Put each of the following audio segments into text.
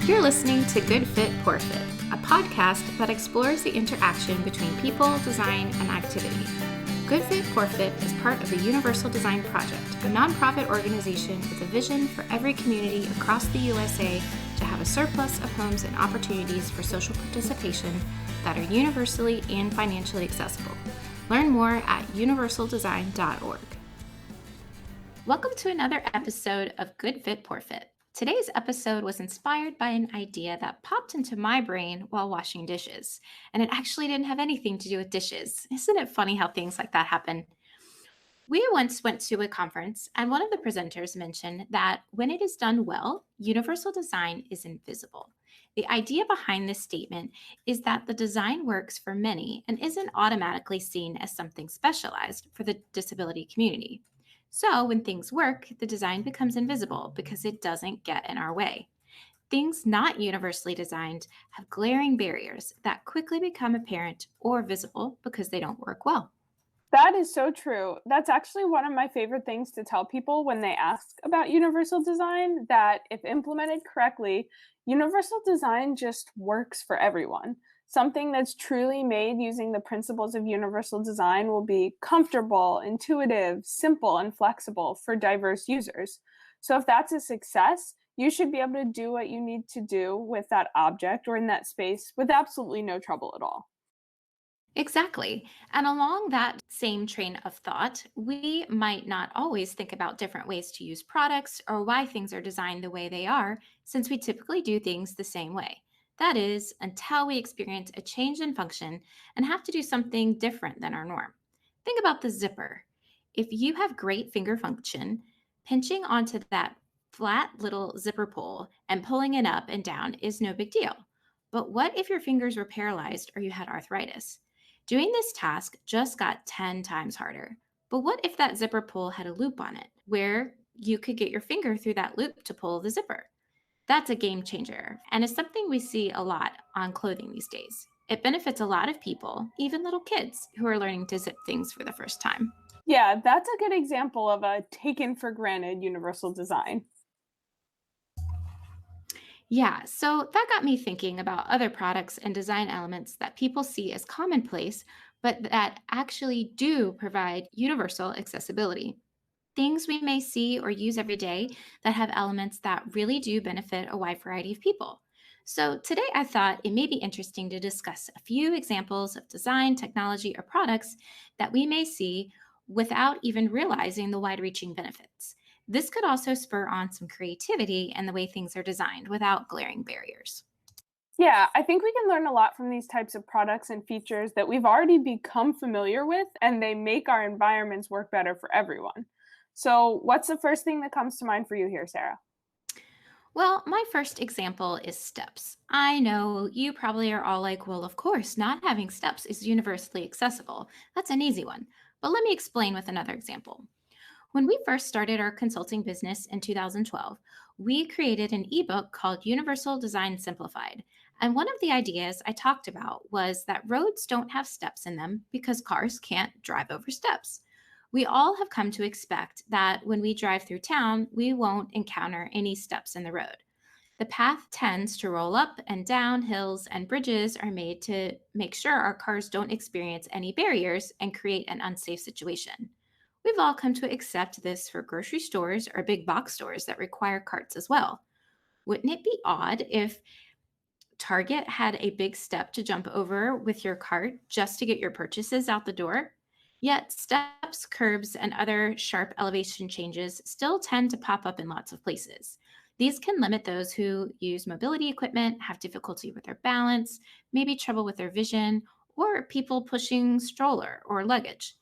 You're listening to Good Fit, Poor Fit, a podcast that explores the interaction between people, design, and activity. Good Fit, Poor Fit is part of the Universal Design Project, a nonprofit organization with a vision for every community across the USA to have a surplus of homes and opportunities for social participation that are universally and financially accessible. Learn more at universaldesign.org. Welcome to another episode of Good Fit, Poor Fit. Today's episode was inspired by an idea that popped into my brain while washing dishes, and it actually didn't have anything to do with dishes. Isn't it funny how things like that happen? We once went to a conference, and one of the presenters mentioned that when it is done well, universal design is invisible. The idea behind this statement is that the design works for many and isn't automatically seen as something specialized for the disability community. So, when things work, the design becomes invisible because it doesn't get in our way. Things not universally designed have glaring barriers that quickly become apparent or visible because they don't work well. That is so true. That's actually one of my favorite things to tell people when they ask about universal design, that if implemented correctly, universal design just works for everyone. Something that's truly made using the principles of universal design will be comfortable, intuitive, simple, and flexible for diverse users. So if that's a success, you should be able to do what you need to do with that object or in that space with absolutely no trouble at all. Exactly. And along that same train of thought, we might not always think about different ways to use products or why things are designed the way they are, since we typically do things the same way. That is, until we experience a change in function and have to do something different than our norm. Think about the zipper. If you have great finger function, pinching onto that flat little zipper pull and pulling it up and down is no big deal. But what if your fingers were paralyzed or you had arthritis? Doing this task just got 10 times harder. But what if that zipper pull had a loop on it where you could get your finger through that loop to pull the zipper? That's a game changer and is something we see a lot on clothing these days. It benefits a lot of people, even little kids who are learning to zip things for the first time. Yeah, that's a good example of a taken for granted universal design. Yeah, so that got me thinking about other products and design elements that people see as commonplace, but that actually do provide universal accessibility. Things we may see or use every day that have elements that really do benefit a wide variety of people. So, today I thought it may be interesting to discuss a few examples of design, technology, or products that we may see without even realizing the wide reaching benefits. This could also spur on some creativity in the way things are designed without glaring barriers. Yeah, I think we can learn a lot from these types of products and features that we've already become familiar with, and they make our environments work better for everyone. So, what's the first thing that comes to mind for you here, Sarah? Well, my first example is steps. I know you probably are all like, well, of course, not having steps is universally accessible. That's an easy one. But let me explain with another example. When we first started our consulting business in 2012, we created an ebook called Universal Design Simplified. And one of the ideas I talked about was that roads don't have steps in them because cars can't drive over steps. We all have come to expect that when we drive through town, we won't encounter any steps in the road. The path tends to roll up and down hills, and bridges are made to make sure our cars don't experience any barriers and create an unsafe situation. We've all come to accept this for grocery stores or big box stores that require carts as well. Wouldn't it be odd if Target had a big step to jump over with your cart just to get your purchases out the door? Yet, steps, curbs, and other sharp elevation changes still tend to pop up in lots of places. These can limit those who use mobility equipment, have difficulty with their balance, maybe trouble with their vision, or people pushing stroller or luggage.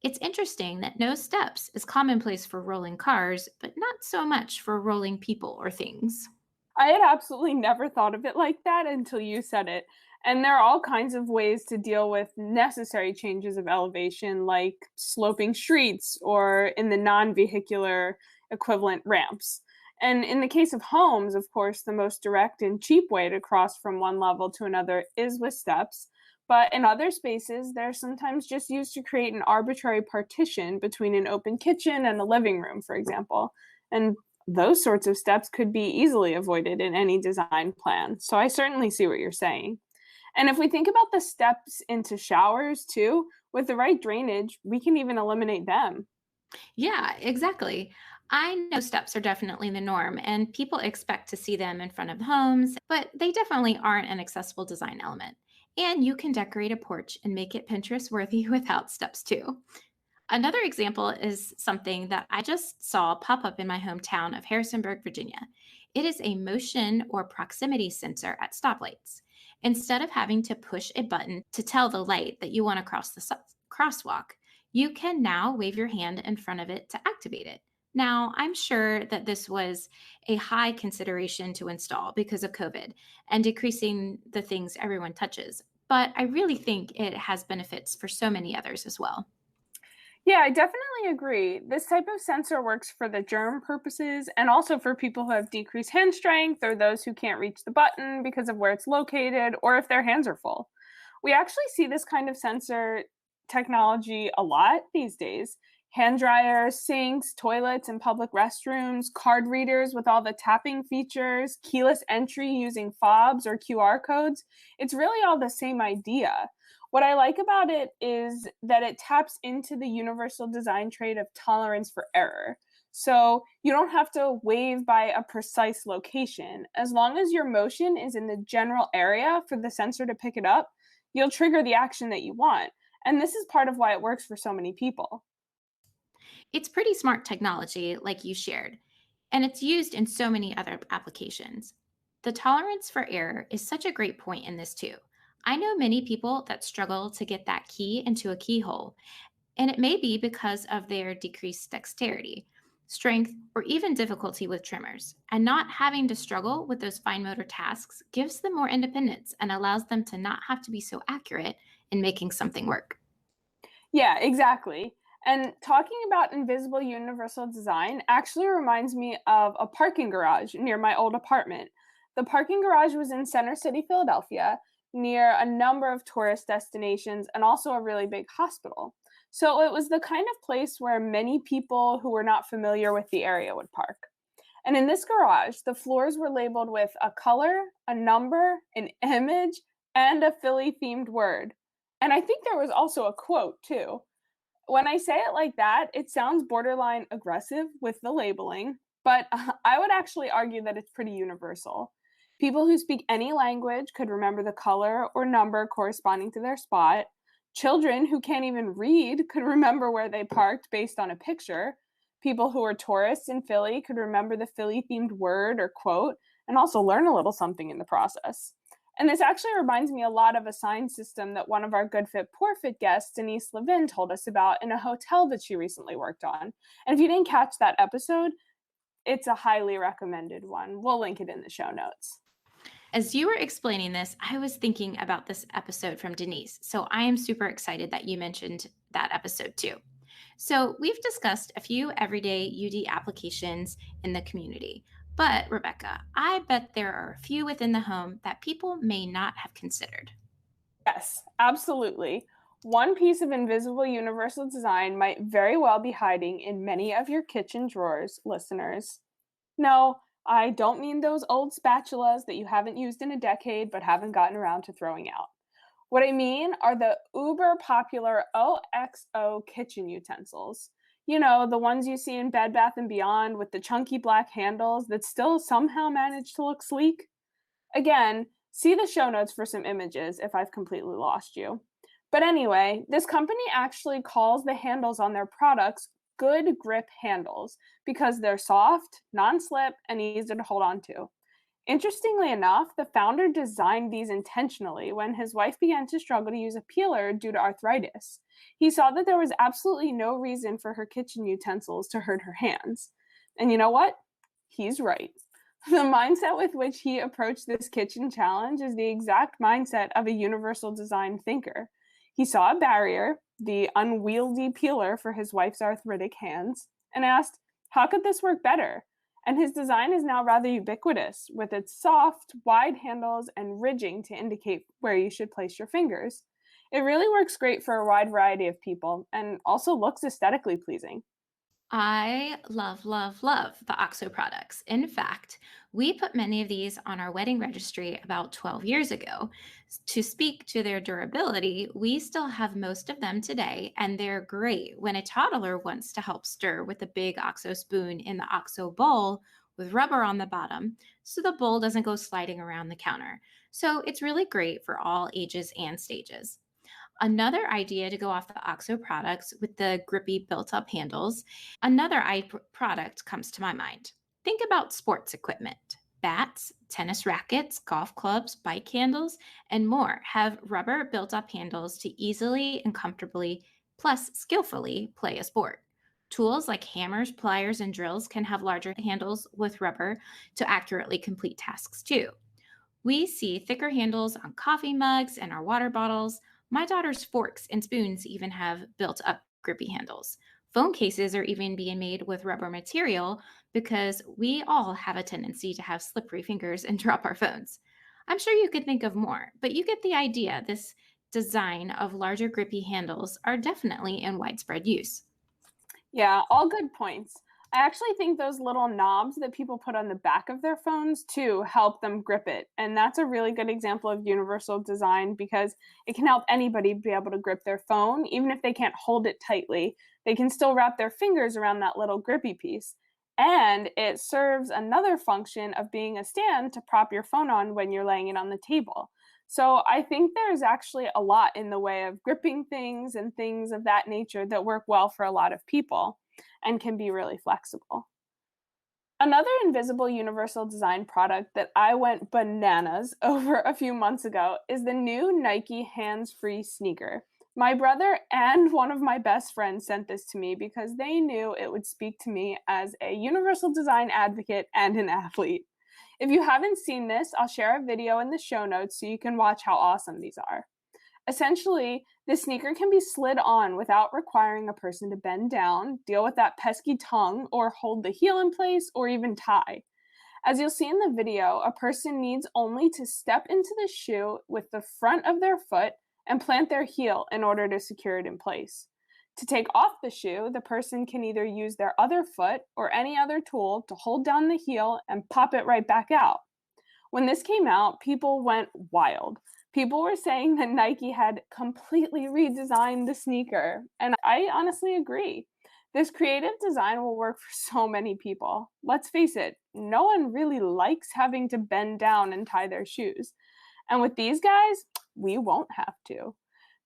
It's interesting that no steps is commonplace for rolling cars, but not so much for rolling people or things. I had absolutely never thought of it like that until you said it. And there are all kinds of ways to deal with necessary changes of elevation, like sloping streets or in the non vehicular equivalent ramps. And in the case of homes, of course, the most direct and cheap way to cross from one level to another is with steps. But in other spaces, they're sometimes just used to create an arbitrary partition between an open kitchen and a living room, for example. And Those sorts of steps could be easily avoided in any design plan. So I certainly see what you're saying. And if we think about the steps into showers too, with the right drainage, we can even eliminate them. Yeah, exactly. I know steps are definitely the norm, and people expect to see them in front of homes, but they definitely aren't an accessible design element. And you can decorate a porch and make it Pinterest worthy without steps, too. Another example is something that I just saw pop up in my hometown of Harrisonburg, Virginia. It is a motion or proximity sensor at stoplights. Instead of having to push a button to tell the light that you want to cross the crosswalk, you can now wave your hand in front of it to activate it. Now, I'm sure that this was a high consideration to install because of COVID and decreasing the things everyone touches, but I really think it has benefits for so many others as well. Yeah, I definitely agree. This type of sensor works for the germ purposes and also for people who have decreased hand strength or those who can't reach the button because of where it's located or if their hands are full. We actually see this kind of sensor technology a lot these days. Hand dryers, sinks, toilets in public restrooms, card readers with all the tapping features, keyless entry using fobs or QR codes. It's really all the same idea. What I like about it is that it taps into the universal design trait of tolerance for error. So you don't have to wave by a precise location. As long as your motion is in the general area for the sensor to pick it up, you'll trigger the action that you want. And this is part of why it works for so many people. It's pretty smart technology, like you shared, and it's used in so many other applications. The tolerance for error is such a great point in this, too. I know many people that struggle to get that key into a keyhole, and it may be because of their decreased dexterity, strength, or even difficulty with trimmers. And not having to struggle with those fine motor tasks gives them more independence and allows them to not have to be so accurate in making something work. Yeah, exactly. And talking about invisible universal design actually reminds me of a parking garage near my old apartment. The parking garage was in Center City, Philadelphia, near a number of tourist destinations and also a really big hospital. So it was the kind of place where many people who were not familiar with the area would park. And in this garage, the floors were labeled with a color, a number, an image, and a Philly themed word. And I think there was also a quote too. When I say it like that, it sounds borderline aggressive with the labeling, but I would actually argue that it's pretty universal. People who speak any language could remember the color or number corresponding to their spot. Children who can't even read could remember where they parked based on a picture. People who are tourists in Philly could remember the Philly themed word or quote and also learn a little something in the process. And this actually reminds me a lot of a sign system that one of our Good Fit Poor Fit guests, Denise Levin, told us about in a hotel that she recently worked on. And if you didn't catch that episode, it's a highly recommended one. We'll link it in the show notes. As you were explaining this, I was thinking about this episode from Denise. So I am super excited that you mentioned that episode too. So we've discussed a few everyday UD applications in the community. But Rebecca, I bet there are a few within the home that people may not have considered. Yes, absolutely. One piece of invisible universal design might very well be hiding in many of your kitchen drawers, listeners. No, I don't mean those old spatulas that you haven't used in a decade but haven't gotten around to throwing out. What I mean are the uber popular OXO kitchen utensils. You know, the ones you see in Bed Bath and Beyond with the chunky black handles that still somehow manage to look sleek. Again, see the show notes for some images if I've completely lost you. But anyway, this company actually calls the handles on their products good grip handles because they're soft, non slip, and easy to hold on to. Interestingly enough, the founder designed these intentionally when his wife began to struggle to use a peeler due to arthritis. He saw that there was absolutely no reason for her kitchen utensils to hurt her hands. And you know what? He's right. The mindset with which he approached this kitchen challenge is the exact mindset of a universal design thinker. He saw a barrier, the unwieldy peeler for his wife's arthritic hands, and asked, how could this work better? And his design is now rather ubiquitous, with its soft, wide handles and ridging to indicate where you should place your fingers. It really works great for a wide variety of people and also looks aesthetically pleasing. I love, love, love the OXO products. In fact, we put many of these on our wedding registry about 12 years ago. To speak to their durability, we still have most of them today, and they're great when a toddler wants to help stir with a big OXO spoon in the OXO bowl with rubber on the bottom so the bowl doesn't go sliding around the counter. So it's really great for all ages and stages. Another idea to go off the OXO products with the grippy built up handles, product comes to my mind. Think about sports equipment. Bats, tennis rackets, golf clubs, bike handles, and more have rubber built up handles to easily and comfortably, plus skillfully, play a sport. Tools like hammers, pliers, and drills can have larger handles with rubber to accurately complete tasks too. We see thicker handles on coffee mugs and our water bottles. My daughter's forks and spoons even have built up grippy handles. Phone cases are even being made with rubber material because we all have a tendency to have slippery fingers and drop our phones. I'm sure you could think of more, but you get the idea. This design of larger grippy handles are definitely in widespread use. Yeah, all good points. I actually think those little knobs that people put on the back of their phones too help them grip it. And that's a really good example of universal design because it can help anybody be able to grip their phone, even if they can't hold it tightly. They can still wrap their fingers around that little grippy piece. And it serves another function of being a stand to prop your phone on when you're laying it on the table. So I think there's actually a lot in the way of gripping things and things of that nature that work well for a lot of people and can be really flexible. Another invisible universal design product that I went bananas over a few months ago is the new Nike hands free sneaker. My brother and one of my best friends sent this to me because they knew it would speak to me as a universal design advocate and an athlete. If you haven't seen this, I'll share a video in the show notes so you can watch how awesome these are. Essentially, the sneaker can be slid on without requiring a person to bend down, deal with that pesky tongue, or hold the heel in place, or even tie. As you'll see in the video, a person needs only to step into the shoe with the front of their foot and plant their heel in order to secure it in place. To take off the shoe, the person can either use their other foot or any other tool to hold down the heel and pop it right back out. When this came out, people went wild. People were saying that Nike had completely redesigned the sneaker, and I honestly agree. This creative design will work for so many people. Let's face it, no one really likes having to bend down and tie their shoes. And with these guys, we won't have to.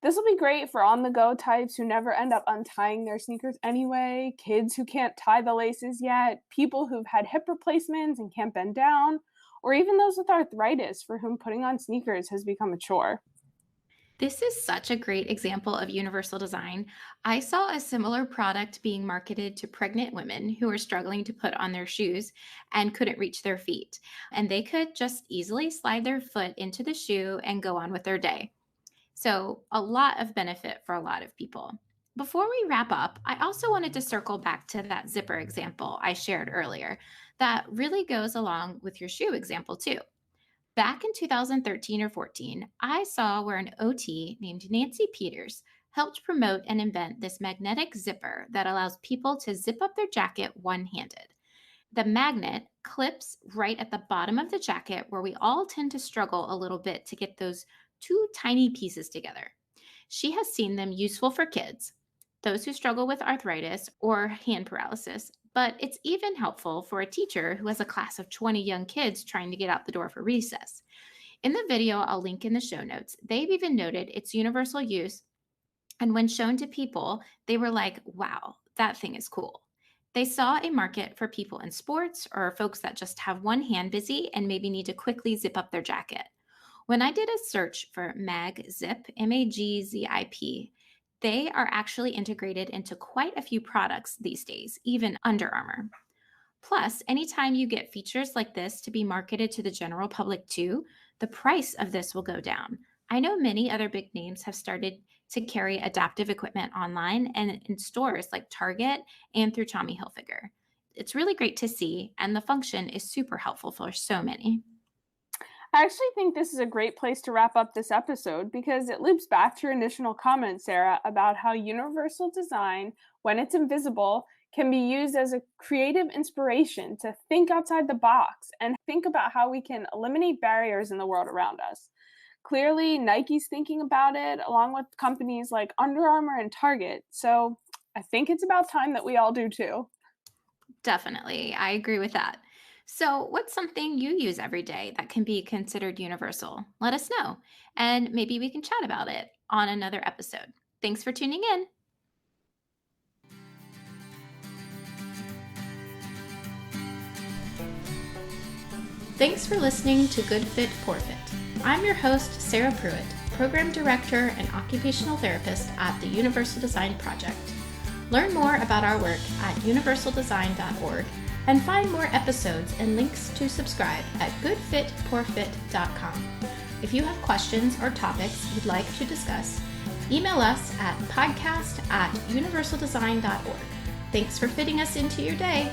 This will be great for on the go types who never end up untying their sneakers anyway, kids who can't tie the laces yet, people who've had hip replacements and can't bend down, or even those with arthritis for whom putting on sneakers has become a chore. This is such a great example of universal design. I saw a similar product being marketed to pregnant women who were struggling to put on their shoes and couldn't reach their feet. And they could just easily slide their foot into the shoe and go on with their day. So, a lot of benefit for a lot of people. Before we wrap up, I also wanted to circle back to that zipper example I shared earlier that really goes along with your shoe example, too. Back in 2013 or 14, I saw where an OT named Nancy Peters helped promote and invent this magnetic zipper that allows people to zip up their jacket one handed. The magnet clips right at the bottom of the jacket where we all tend to struggle a little bit to get those two tiny pieces together. She has seen them useful for kids, those who struggle with arthritis or hand paralysis, but it's even helpful for a teacher who has a class of 20 young kids trying to get out the door for recess. In the video I'll link in the show notes, they've even noted its universal use, and when shown to people, they were like, wow, that thing is cool. They saw a market for people in sports or folks that just have one hand busy and maybe need to quickly zip up their jacket. When I did a search for MagZip, MAGZIP, they are actually integrated into quite a few products these days, even Under Armour. Plus, anytime you get features like this to be marketed to the general public too, the price of this will go down. I know many other big names have started to carry adaptive equipment online and in stores like Target and through Tommy Hilfiger. It's really great to see, and the function is super helpful for so many. I actually think this is a great place to wrap up this episode because it loops back to your initial comment, Sarah, about how universal design, when it's invisible, can be used as a creative inspiration to think outside the box and think about how we can eliminate barriers in the world around us. Clearly, Nike's thinking about it along with companies like Under Armour and Target. So I think it's about time that we all do too. Definitely. I agree with that. So, what's something you use every day that can be considered universal? Let us know, and maybe we can chat about it on another episode. Thanks for tuning in. Thanks for listening to Good Fit, Poor Fit. I'm your host, Sarah Pruitt, Program Director and Occupational Therapist at the Universal Design Project. Learn more about our work at universaldesign.org and find more episodes and links to subscribe at goodfitpoorfit.com. If you have questions or topics you'd like to discuss, email us at podcast@universaldesign.org. Thanks for fitting us into your day.